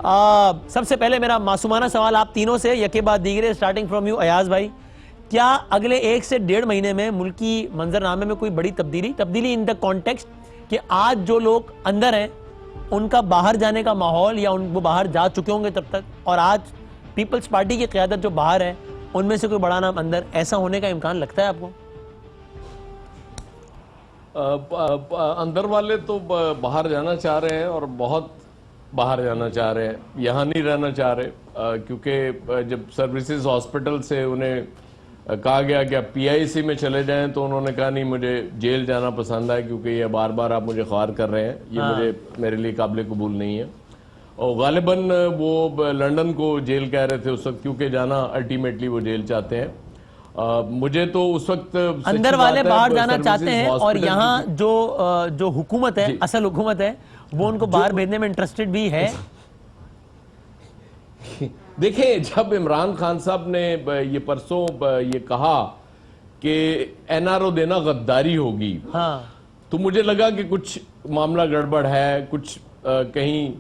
सबसे पहले मेरा मासूमाना सवाल आप तीनों से, यके बाद दीगरे, स्टार्टिंग फ्रॉम यू अयाज भाई, क्या अगले 1 से 1.5 महीने में मुल्की मंजरनामे में कोई बड़ी तब्दीली इन द कॉन्टेक्स्ट कि आज जो लोग अंदर हैं उनका बाहर जाने का माहौल, या वो बाहर जा चुके होंगे तब तक, और आज पीपल्स पार्टी की क़यादत जो बाहर है उनमें से कोई बड़ा नाम अंदर, ऐसा होने का इम्कान लगता है आपको? अंदर वाले तो बाहर जाना चाह रहे हैं और बहुत बाहर जाना चाह रहे हैं, यहाँ नहीं रहना चाह रहे, क्योंकि जब सर्विसेज हॉस्पिटल से उन्हें कहा गया कि आप PIC में चले जाएं तो उन्होंने कहा नहीं, मुझे जेल जाना पसंद है, क्योंकि ये बार बार आप मुझे ख्वार कर रहे हैं, ये मेरे लिए काबिल कबूल नहीं है। और गालिबन वो लंदन को जेल कह रहे थे उस वक्त, क्योंकि जाना अल्टीमेटली वो जेल चाहते हैं। मुझे तो उस वक्त अंदर वाले बाहर जाना चाहते हैं, और यहाँ जो हुकूमत है, असल हुकूमत है, वो उनको बाहर भेजने में इंटरेस्टेड भी है। देखिए, जब इमरान खान साहब ने ये परसों ये कहा कि NRO देना गद्दारी होगी, तो मुझे लगा कि कुछ मामला गड़बड़ है, कुछ कहीं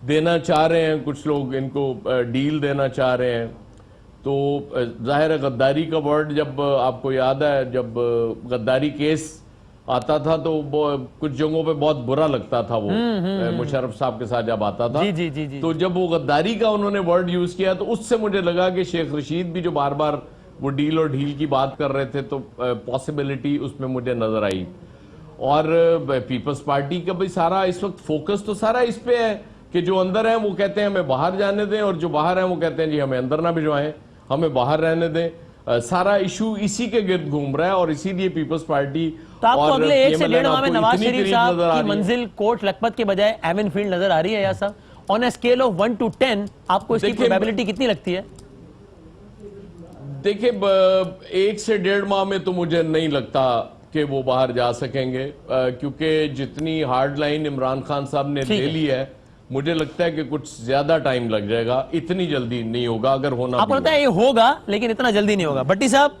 देना चाह रहे हैं कुछ लोग, इनको डील देना चाह रहे हैं। तो जाहिर है गद्दारी का वर्ड, जब आपको याद है जब गद्दारी केस आता था तो कुछ जगहों पे बहुत बुरा लगता था, वो मुशर्रफ साहब के साथ जब आता था। जी। तो जब वो गद्दारी का उन्होंने वर्ड यूज किया तो उससे मुझे लगा कि शेख रशीद भी जो बार बार वो डील और ढील की बात कर रहे थे, तो पॉसिबिलिटी उसमें मुझे नजर आई। और पीपल्स पार्टी का भी सारा इस वक्त फोकस तो सारा इस पे है कि जो अंदर है वो कहते हैं हमें बाहर जाने दें, और जो बाहर है वो कहते हैं जी हमें अंदर ना भिजवाएं, हमें बाहर रहने दें। सारा इशू इसी के गिर्द घूम रहा है, और इसीलिए पीपल्स पार्टी तो आपको अगले 1 से 1.5 माह में नवाज शरीफ साहब की मंजिल कोट लखपत के बजाय एवन फील्ड नजर आ रही है? या साहब, on a scale of 1 to 10 आपको इसकी प्रोबेबिलिटी कितनी लगती है? देखिए, 1 से 1.5 माह में तो मुझे नहीं लगता कि वो बाहर जा सकेंगे, क्योंकि जितनी हार्ड लाइन इमरान खान साहब ने ले ली है, मुझे लगता है कि कुछ ज्यादा टाइम लग जाएगा, इतनी जल्दी नहीं होगा। अगर होना, आपको लगता है ये होगा लेकिन इतना जल्दी नहीं होगा? भट्टी साहब,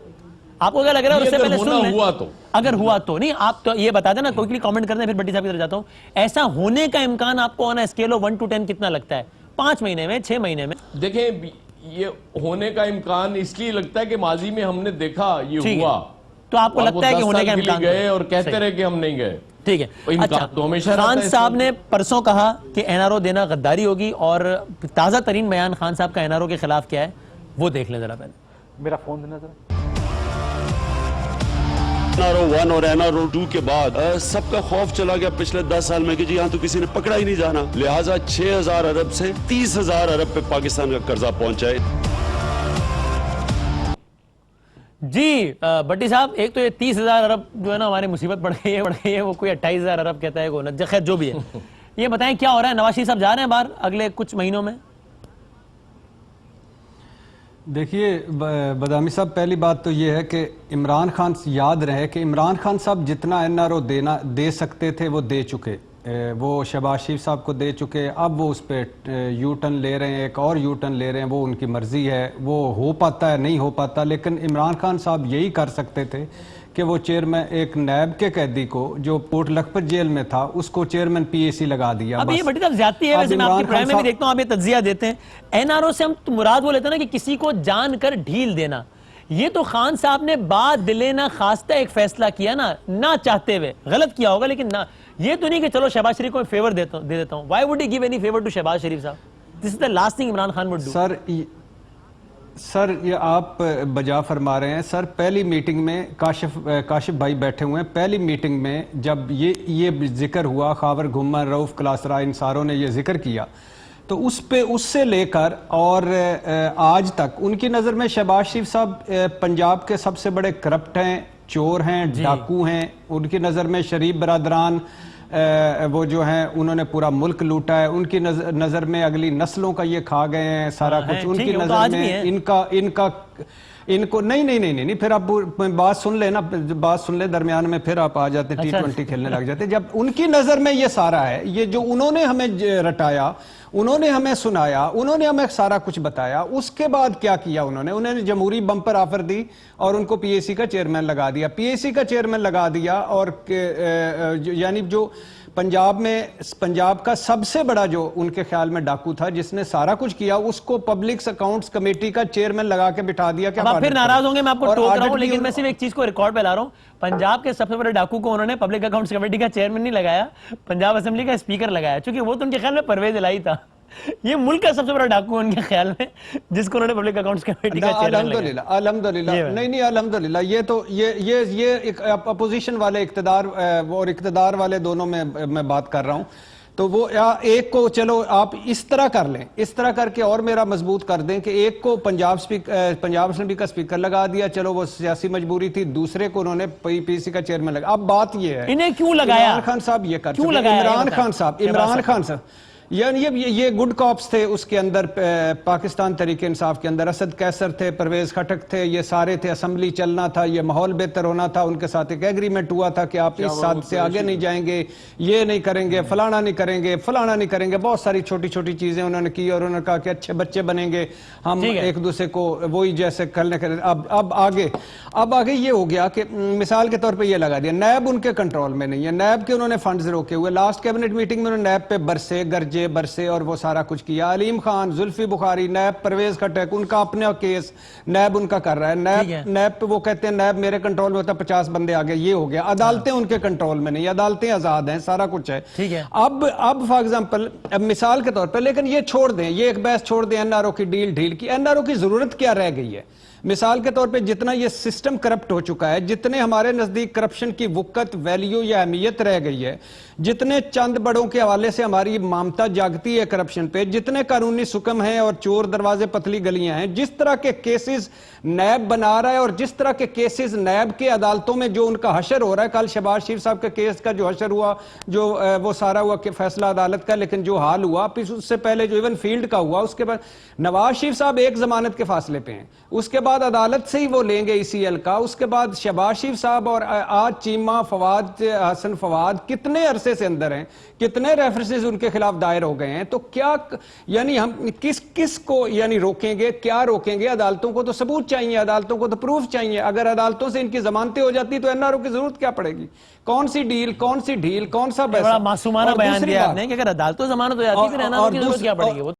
आपको क्या लग रहा है? उससे पहले सुन लें, हुआ तो, अगर हुआ तो नहीं, आप तो ये बता देना, क्विकली कमेंट करते हैं, फिर भट्टी साहब की तरफ जाता हूं। ऐसा होने का इम्कान आपको on a scale of 1 to 10 कितना लगता है? 5 महीने में, 6 महीने में? देखें, ये होने का इम्कान इसलिए लगता है कि माजी में हमने देखा ये हुआ, तो आपको लगता है कि होने का इम्कान गए और कहते रहे कि हम नहीं गए। ठीक है। अच्छा, तो हमेशा खान साहब ने परसों कहा कि NRO देना गद्दारी होगी, और ताजा तरीन बयान खान साहब का NRO के खिलाफ क्या है वो देख लें जरा। पहले मेरा फोन देना जरा। NRO 1 और NRO 2 के बाद सबका खौफ चला गया पिछले 10 साल में कि जी यहाँ तो किसी ने पकड़ा ही नहीं जाना, लिहाजा 6000 अरब से 30,000 अरब पे पाकिस्तान का कर्जा पहुंचाए। जी भट्टी साहब, एक तो ये 30,000 अरब जो है ना हमारी मुसीबत बढ़ गई है, वो कोई 28,000 अरब कहता है को, खैर जो भी है। ये बताएं क्या हो रहा है? नवाज शरीफ साहब जा रहे हैं बाहर अगले कुछ महीनों में? देखिए बदामी साहब, पहली बात तो ये है कि इमरान खान, याद रहे कि इमरान खान साहब जितना NRO दे सकते थे वो दे चुके, वो शहबाज शरीफ साहब को दे चुके। अब वो उस पर यू टर्न ले रहे हैं, एक और यू टर्न ले रहे हैं, वो उनकी मर्जी है, वो हो पाता है नहीं हो पाता। लेकिन इमरान खान साहब यही कर सकते थे कि वो चेयरमैन, एक नैब के कैदी को जो कोट लखपत जेल में था उसको चेयरमैन PAC लगा दिया। अब ये बड़ी तरफ ज्यादती है। वैसे मैं आपकी प्राइम में भी देखता हूं, आप ये तज्जिया देते हैं NRO से, हम तो मुराद वो लेते हैं ना कि किसी को जानकर ढील देना। ये तो खान साहब ने बाद दिले ना खास्ता एक फैसला किया ना चाहते हुए, गलत किया होगा लेकिन ना, ये तो नहीं कि चलो शहबाज शरीफ को फेवर दे देता हूं। Why would he give any favour to Shahbaz Sharif साहब? This is the last thing Imran Khan would do. Sir ये आप बजा फरमा रहे हैं। सर पहली मीटिंग में काशिफ भाई बैठे हुए हैं, पहली मीटिंग में जब ये जिक्र हुआ, खावर घुमर, रऊफ क्लासरा, इन सारों ने ये जिक्र किया, तो उससे लेकर और आज तक उनकी नज़र में शहबाज शरीफ साहब पंजाब के सबसे बड़े करप्ट हैं, चोर हैं, डाकू हैं। उनकी नज़र में शरीफ बरादरान वो जो हैं उन्होंने पूरा मुल्क लूटा है। उनकी नज़र में अगली नस्लों का ये खा गए हैं सारा कुछ। उनकी नज़र में इनको नहीं, फिर आप बात सुन ले दरमियान में, फिर आप आ जाते T20 खेलने लग जाते। जब उनकी नज़र में ये सारा है, ये जो उन्होंने हमें रटाया, उन्होंने हमें सुनाया, उन्होंने हमें सारा कुछ बताया, उसके बाद क्या किया उन्होंने जमहूरी बम्पर ऑफर दी और उनको PAC का चेयरमैन लगा दिया। PAC का चेयरमैन लगा दिया, और यानी जो पंजाब का सबसे बड़ा जो उनके ख्याल में डाकू था जिसने सारा कुछ किया, उसको पब्लिक अकाउंट्स कमेटी का चेयरमैन लगा के बिठा दिया। अब आप फिर नाराज होंगे, मैं आपको टोक रहा हूं, लेकिन मैं सिर्फ एक चीज को रिकॉर्ड पे ला रहा हूं। पंजाब के सबसे बड़े डाकू को उन्होंने पब्लिक अकाउंट्स कमेटी का चेयरमैन नहीं लगाया, पंजाब असेंबली का स्पीकर लगाया, क्योंकि वो तो उनके ख्याल में परवेज इलाही था। ये मुल्क का सबसे बड़ा डाकू है उनके ख्याल में, जिसको उन्होंने पब्लिक अकाउंट्स कमेटी का चेयरमैन लगाया। अल्हम्दुलिल्लाह नहीं अल्हम्दुलिल्लाह, ये तो ये एक अपोजिशन वाले इक्तदार और इक्तदार वाले दोनों में मैं बात कर रहा हूं। तो वो एक को चलो आप इस तरह कर लें, इस तरह करके और मेरा मजबूत कर दें कि एक को पंजाब असेंबली का स्पीकर लगा दिया, चलो वो सियासी मजबूरी थी, दूसरे को उन्होंने पीसी का चेयरमैन लगा। अब बात ये है इन्हें क्यों लगाया? इमरान खान साहब ये कर चुके हैं। इमरान खान साहब यानी ये गुड कॉप्स थे उसके अंदर, पाकिस्तान तरीके इंसाफ के अंदर असद कैसर थे, परवेज खटक थे, ये सारे थे, असेंबली चलना था, ये माहौल बेहतर होना था, उनके साथ एक एग्रीमेंट हुआ था कि आप इस साथ से आगे नहीं जाएंगे, ये नहीं करेंगे, फलाना नहीं करेंगे, फलाना नहीं करेंगे, बहुत सारी छोटी छोटी चीजें उन्होंने की और उन्होंने कहा कि अच्छे बच्चे बनेंगे, हम एक दूसरे को वही जैसे करने करें। अब आगे ये हो गया कि मिसाल के तौर पर ये लगा दिया, नैब उनके कंट्रोल में नहीं है, नैब के उन्होंने फंड्स रोके हुए, लास्ट कैबिनेट मीटिंग में उन्होंने नैब पे बरसे गरजे बरसे और वो सारा कुछ किया। अलीम खान, जुल्फी बुखारी, नैब परवेज खटक, उनका अपना केस नैब उनका कर रहा है। नैब पे वो कहते हैं नैब मेरे कंट्रोल में होता, 50 बंदे आ गए, ये हो गया। अदालतें उनके कंट्रोल में नहीं, अदालतें आजाद हैं, सारा कुछ है। अब फॉर एग्जांपल, अब मिसाल के तौर पर, लेकिन ये छोड़ दें, ये एक बहस छोड़ दें एनआरओ की ढील की, एनआरओ की जरूरत क्या रह गई है? मिसाल के तौर पे जितना ये सिस्टम करप्ट हो चुका है, जितने हमारे नजदीक करप्शन की वुकत, वैल्यू या अहमियत रह गई है, जितने चंद बड़ों के हवाले से हमारी ममता जागती है करप्शन पे, जितने कानूनी सुकम हैं और चोर दरवाजे पतली गलियां हैं, जिस तरह के केसेस नैब बना रहा है और जिस तरह के केसेस नैब के अदालतों में जो उनका हशर हो रहा है, कल शहबाज शरीफ साहब के केस का जो हशर हुआ, जो वो सारा हुआ कि फैसला अदालत का, लेकिन जो हाल हुआ उससे पहले जो इवन फील्ड का हुआ, उसके बाद नवाज शरीफ साहब एक जमानत के फासले पे हैं, उसके बाद अदालत से ही वो लेंगे ECL का, उसके बाद शहबाज शरीफ साहब और आज चीमा फवाद, हसन फवाद कितने अरसे से अंदर हैं, कितने रेफरेंसेस उनके खिलाफ दायर हो गए हैं। तो क्या यानी हम किस को यानी रोकेंगे, क्या रोकेंगे? अदालतों को तो सबूत चाहिए, अदालतों को तो प्रूफ चाहिए। अगर अदालतों से इनकी जमानतें हो जाती तो एनआरओ की जरूरत क्या पड़ेगी? कौन सी डील, कौन सी ढील, कौन सा बड़ा मासूमाना बयान दिया आपने कि अगर अदालतों जमानत हो जाती फिर एनआरओ की जरूरत क्या पड़ेगी?